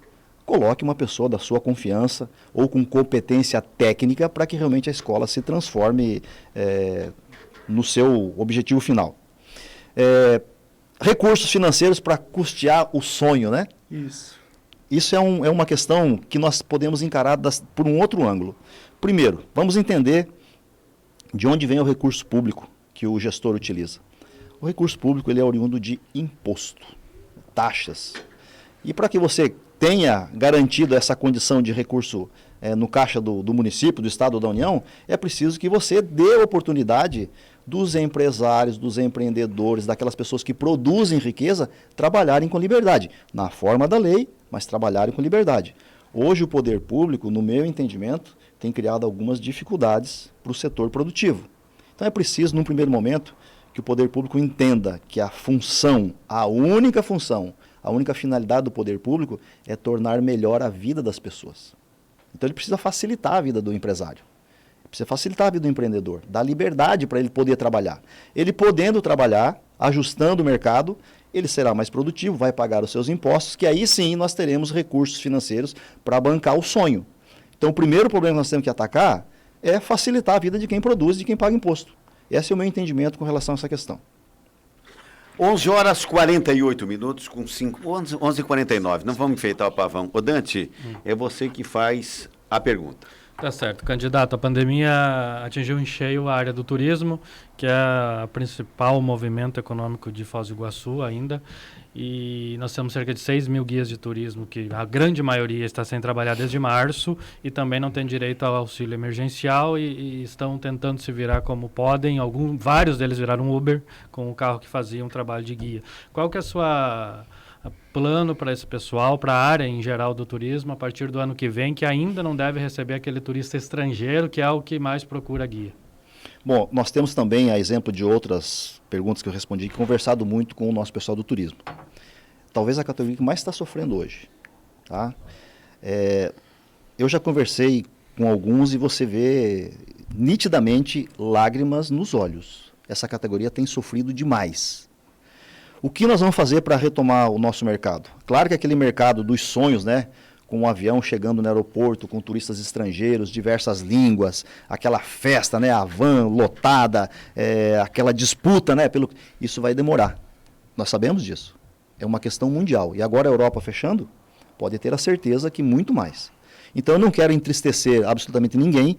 coloque uma pessoa da sua confiança ou com competência técnica para que realmente a escola se transforme no seu objetivo final. Recursos financeiros para custear o sonho, né? Isso. Isso é uma questão que nós podemos encarar por um outro ângulo. Primeiro, vamos entender de onde vem o recurso público que o gestor utiliza. O recurso público ele é oriundo de imposto, taxas. E para que você tenha garantido essa condição de recurso no caixa do município, do Estado ou da União, é preciso que você dê oportunidade dos empresários, dos empreendedores, daquelas pessoas que produzem riqueza, trabalharem com liberdade, na forma da lei, mas trabalharem com liberdade. Hoje o poder público, no meu entendimento, tem criado algumas dificuldades para o setor produtivo. Então é preciso, num primeiro momento, que o poder público entenda que a única função, a única finalidade do poder público é tornar melhor a vida das pessoas. Então ele precisa facilitar a vida do empresário, precisa facilitar a vida do empreendedor, dar liberdade para ele poder trabalhar. Ele podendo trabalhar, ajustando o mercado, ele será mais produtivo, vai pagar os seus impostos, que aí sim nós teremos recursos financeiros para bancar o sonho. Então o primeiro problema que nós temos que atacar é facilitar a vida de quem produz e de quem paga imposto. Esse é o meu entendimento com relação a essa questão. 11h48, com 11h49. Não vamos enfeitar o pavão. Ô Dante, é você que faz a pergunta. Tá certo. Candidato, a pandemia atingiu em cheio a área do turismo, que é o principal movimento econômico de Foz do Iguaçu ainda. E nós temos cerca de 6 mil guias de turismo, que a grande maioria está sem trabalhar desde março e também não tem direito ao auxílio emergencial e estão tentando se virar como podem. Vários deles viraram Uber com o carro que fazia um trabalho de guia. Qual que é a sua plano para esse pessoal, para a área em geral do turismo, a partir do ano que vem, que ainda não deve receber aquele turista estrangeiro, que é o que mais procura guia? Bom, nós temos também, a exemplo de outras perguntas que eu respondi, conversado muito com o nosso pessoal do turismo. Talvez a categoria que mais está sofrendo hoje. Tá? Eu já conversei com alguns e você vê nitidamente lágrimas nos olhos. Essa categoria tem sofrido demais. O que nós vamos fazer para retomar o nosso mercado? Claro que aquele mercado dos sonhos, né? Com um avião chegando no aeroporto, com turistas estrangeiros, diversas línguas, aquela festa, né? A van lotada, aquela disputa, né? Isso vai demorar. Nós sabemos disso. É uma questão mundial. E agora a Europa fechando, pode ter a certeza que muito mais. Então eu não quero entristecer absolutamente ninguém,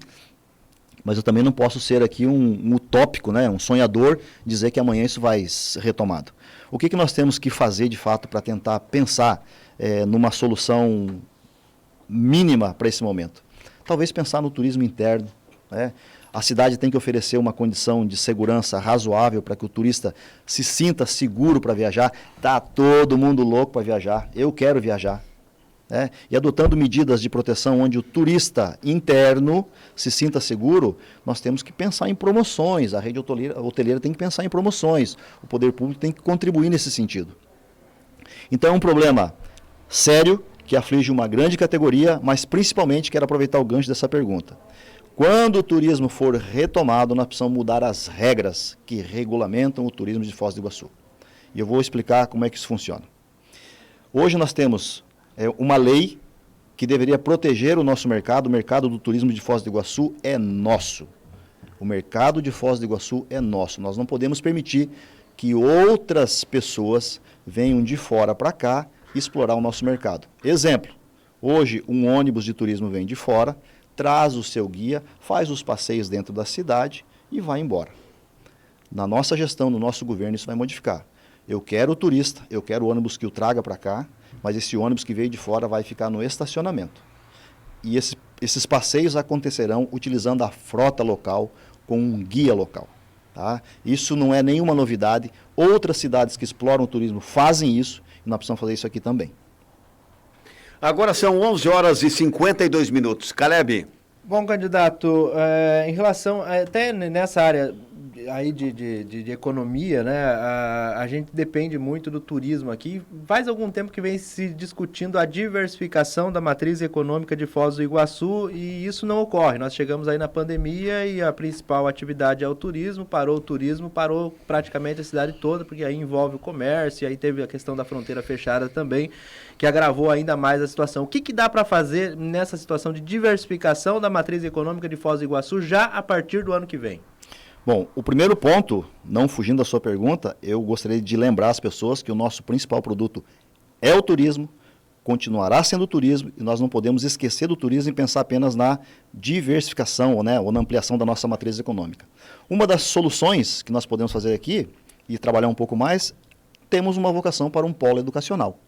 mas eu também não posso ser aqui um utópico, né? Um sonhador, dizer que amanhã isso vai ser retomado. O que nós temos que fazer, de fato, para tentar pensar numa solução mínima para esse momento? Talvez pensar no turismo interno, né? A cidade tem que oferecer uma condição de segurança razoável para que o turista se sinta seguro para viajar. Está todo mundo louco para viajar, eu quero viajar. E adotando medidas de proteção onde o turista interno se sinta seguro, nós temos que pensar em promoções, a rede hoteleira tem que pensar em promoções, o poder público tem que contribuir nesse sentido. Então é um problema sério que aflige uma grande categoria, mas principalmente quero aproveitar o gancho dessa pergunta. Quando o turismo for retomado, nós precisamos mudar as regras que regulamentam o turismo de Foz do Iguaçu. E eu vou explicar como é que isso funciona. Hoje nós temos uma lei que deveria proteger o nosso mercado. O mercado do turismo de Foz do Iguaçu é nosso. O mercado de Foz do Iguaçu é nosso. Nós não podemos permitir que outras pessoas venham de fora para cá explorar o nosso mercado. Exemplo, Hoje, um ônibus de turismo vem de fora, traz o seu guia, faz os passeios dentro da cidade e vai embora. Na nossa gestão, no nosso governo, isso vai modificar. Eu quero o turista, eu quero o ônibus que o traga para cá, mas esse ônibus que veio de fora vai ficar no estacionamento. E esses passeios acontecerão utilizando a frota local com um guia local. Tá? Isso não é nenhuma novidade. Outras cidades que exploram o turismo fazem isso e nós precisamos fazer isso aqui também. Agora são 11 horas e 52 minutos. Caleb. Bom, candidato, em relação, até nessa área aí de economia, né, a gente depende muito do turismo aqui. Faz algum tempo que vem se discutindo a diversificação da matriz econômica de Foz do Iguaçu e isso não ocorre. Nós chegamos aí na pandemia e a principal atividade é o turismo, parou praticamente a cidade toda, porque aí envolve o comércio, e aí teve a questão da fronteira fechada também, que agravou ainda mais a situação. O que dá para fazer nessa situação de diversificação da matriz econômica de Foz do Iguaçu já a partir do ano que vem? Bom, o primeiro ponto, não fugindo da sua pergunta, eu gostaria de lembrar as pessoas que o nosso principal produto é o turismo, continuará sendo o turismo, e nós não podemos esquecer do turismo e pensar apenas na diversificação, ou na ampliação da nossa matriz econômica. Uma das soluções que nós podemos fazer aqui, e trabalhar um pouco mais, temos uma vocação para um polo educacional.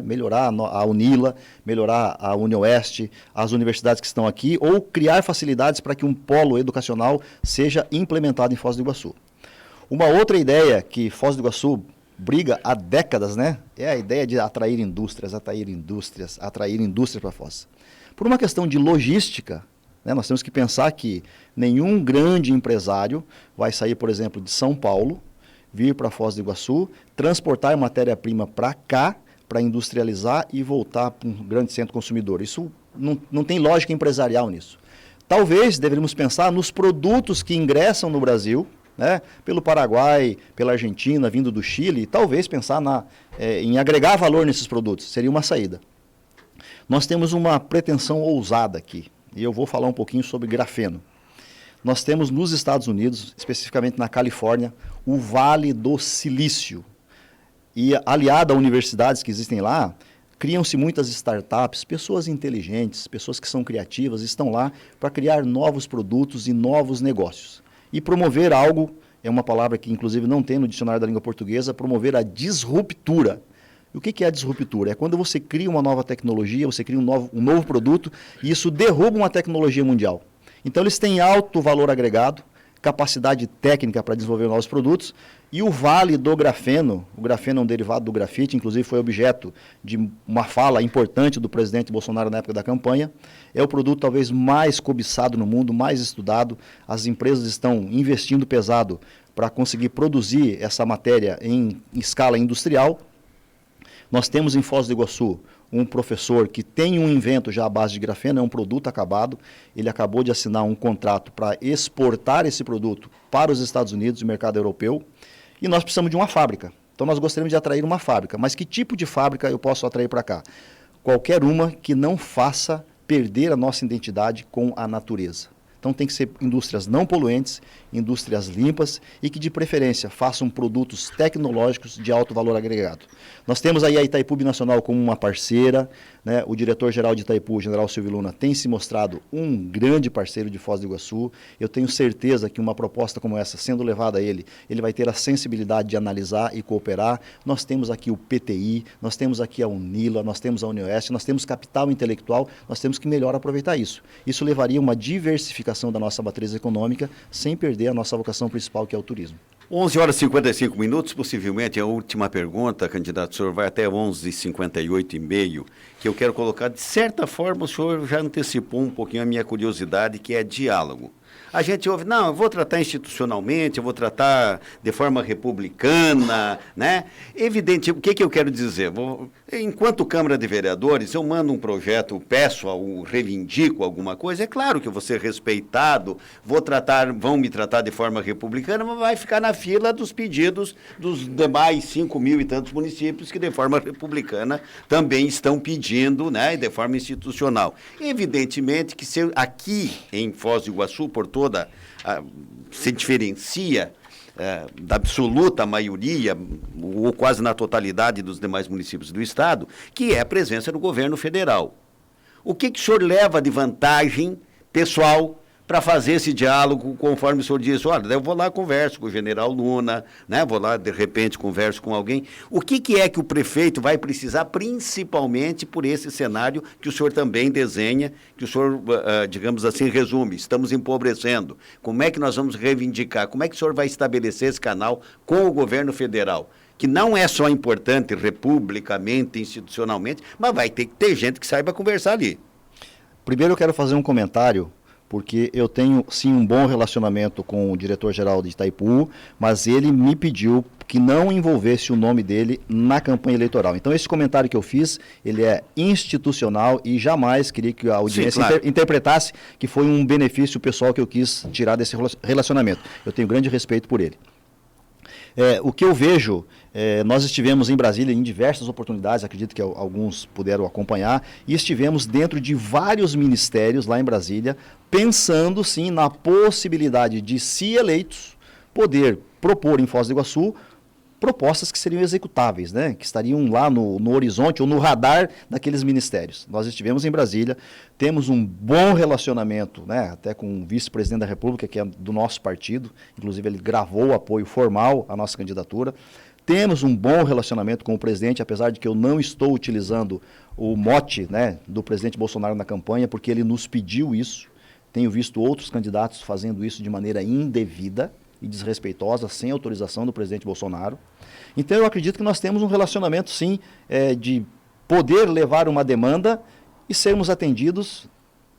Melhorar a UNILA, melhorar a UniOeste, as universidades que estão aqui, ou criar facilidades para que um polo educacional seja implementado em Foz do Iguaçu. Uma outra ideia que Foz do Iguaçu briga há décadas, é a ideia de atrair indústrias para Foz. Por uma questão de logística, nós temos que pensar que nenhum grande empresário vai sair, por exemplo, de São Paulo, vir para Foz do Iguaçu, transportar matéria-prima para cá, para industrializar e voltar para um grande centro consumidor. Isso não tem lógica empresarial nisso. Talvez deveríamos pensar nos produtos que ingressam no Brasil, pelo Paraguai, pela Argentina, vindo do Chile, e talvez pensar em agregar valor nesses produtos. Seria uma saída. Nós temos uma pretensão ousada aqui, e eu vou falar um pouquinho sobre grafeno. Nós temos nos Estados Unidos, especificamente na Califórnia, o Vale do Silício. E aliado a universidades que existem lá, criam-se muitas startups, pessoas inteligentes, pessoas que são criativas, estão lá para criar novos produtos e novos negócios. E promover algo, é uma palavra que inclusive não tem no dicionário da língua portuguesa, promover a disruptura. E o que é a disruptura? É quando você cria uma nova tecnologia, você cria um novo produto e isso derruba uma tecnologia mundial. Então eles têm alto valor agregado, capacidade técnica para desenvolver novos produtos, e o Vale do Grafeno, o grafeno é um derivado do grafite, inclusive foi objeto de uma fala importante do presidente Bolsonaro na época da campanha, é o produto talvez mais cobiçado no mundo, mais estudado, as empresas estão investindo pesado para conseguir produzir essa matéria em escala industrial. Nós temos em Foz do Iguaçu um professor que tem um invento já à base de grafeno, é um produto acabado, ele acabou de assinar um contrato para exportar esse produto para os Estados Unidos e mercado europeu, e nós precisamos de uma fábrica. Então nós gostaríamos de atrair uma fábrica, mas que tipo de fábrica eu posso atrair para cá? Qualquer uma que não faça perder a nossa identidade com a natureza. Então tem que ser indústrias não poluentes, indústrias limpas e que de preferência façam produtos tecnológicos de alto valor agregado. Nós temos aí a Itaipu Binacional como uma parceira, o diretor-geral de Itaipu, o general Silvio Luna, tem se mostrado um grande parceiro de Foz do Iguaçu. Eu tenho certeza que uma proposta como essa, sendo levada a ele vai ter a sensibilidade de analisar e cooperar. Nós temos aqui o PTI, nós temos aqui a UNILA, nós temos a UniOeste, nós temos capital intelectual, nós temos que melhor aproveitar isso. Isso levaria uma diversificação da nossa matriz econômica, sem perder a nossa vocação principal, que é o turismo. 11 horas e 55 minutos, possivelmente a última pergunta, candidato, o senhor vai até 11h58 e meio, que eu quero colocar, de certa forma, o senhor já antecipou um pouquinho a minha curiosidade, que é diálogo. A gente ouve, não, eu vou tratar institucionalmente, eu vou tratar de forma republicana, Evidente, o que eu quero dizer? Enquanto Câmara de Vereadores, eu mando um projeto, peço, reivindico alguma coisa, é claro que eu vou ser respeitado, vão me tratar de forma republicana, mas vai ficar na fila dos pedidos dos demais 5 mil e tantos municípios que de forma republicana também estão pedindo, de forma institucional. Evidentemente que se aqui em Foz do Iguaçu, por toda, se diferencia da absoluta maioria, ou quase na totalidade dos demais municípios do Estado, que é a presença do governo federal. O que o senhor leva de vantagem pessoal para fazer esse diálogo, conforme o senhor disse? Olha, eu vou lá, converso com o general Luna, né? Vou lá, de repente, converso com alguém. O que é que o prefeito vai precisar, principalmente por esse cenário que o senhor também desenha, que o senhor, digamos assim, resume? Estamos empobrecendo. Como é que nós vamos reivindicar? Como é que o senhor vai estabelecer esse canal com o governo federal? Que não é só importante republicamente, institucionalmente, mas vai ter que ter gente que saiba conversar ali. Primeiro eu quero fazer um comentário, porque eu tenho, sim, um bom relacionamento com o diretor-geral de Itaipu, mas ele me pediu que não envolvesse o nome dele na campanha eleitoral. Então, esse comentário que eu fiz, ele é institucional e jamais queria que a audiência interpretasse que foi um benefício pessoal que eu quis tirar desse relacionamento. Eu tenho grande respeito por ele. O que eu vejo, nós estivemos em Brasília em diversas oportunidades, acredito que alguns puderam acompanhar, e estivemos dentro de vários ministérios lá em Brasília, pensando sim na possibilidade de, se eleitos, poder propor em Foz do Iguaçu propostas que seriam executáveis, né? Que estariam lá no horizonte ou no radar daqueles ministérios. Nós estivemos em Brasília, temos um bom relacionamento, né? Até com o vice-presidente da República, que é do nosso partido, inclusive ele gravou o apoio formal à nossa candidatura. Temos um bom relacionamento com o presidente, apesar de que eu não estou utilizando o mote, né, do presidente Bolsonaro na campanha, porque ele nos pediu isso. Tenho visto outros candidatos fazendo isso de maneira indevida e desrespeitosa, sem autorização do presidente Bolsonaro. Então, eu acredito que nós temos um relacionamento, sim, de poder levar uma demanda e sermos atendidos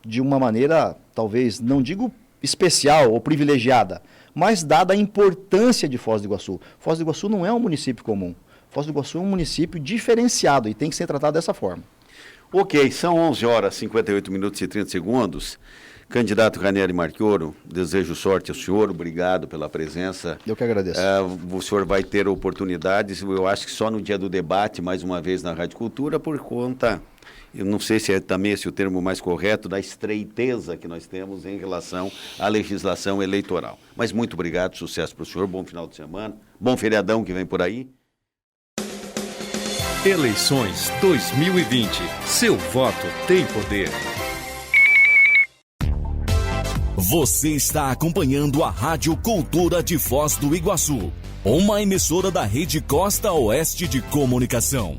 de uma maneira, talvez, não digo especial ou privilegiada, mas dada a importância de Foz do Iguaçu. Foz do Iguaçu não é um município comum. Foz do Iguaçu é um município diferenciado e tem que ser tratado dessa forma. Ok, são 11 horas, 58 minutos e 30 segundos. Candidato Ranieri Marchioro, desejo sorte ao senhor, obrigado pela presença. Eu que agradeço. O senhor vai ter oportunidades, eu acho que só no dia do debate, mais uma vez na Rádio Cultura, por conta, eu não sei se é também esse o termo mais correto, da estreiteza que nós temos em relação à legislação eleitoral. Mas muito obrigado, sucesso para o senhor, bom final de semana, bom feriadão que vem por aí. Eleições 2020. Seu voto tem poder. Você está acompanhando a Rádio Cultura de Foz do Iguaçu, uma emissora da Rede Costa Oeste de Comunicação.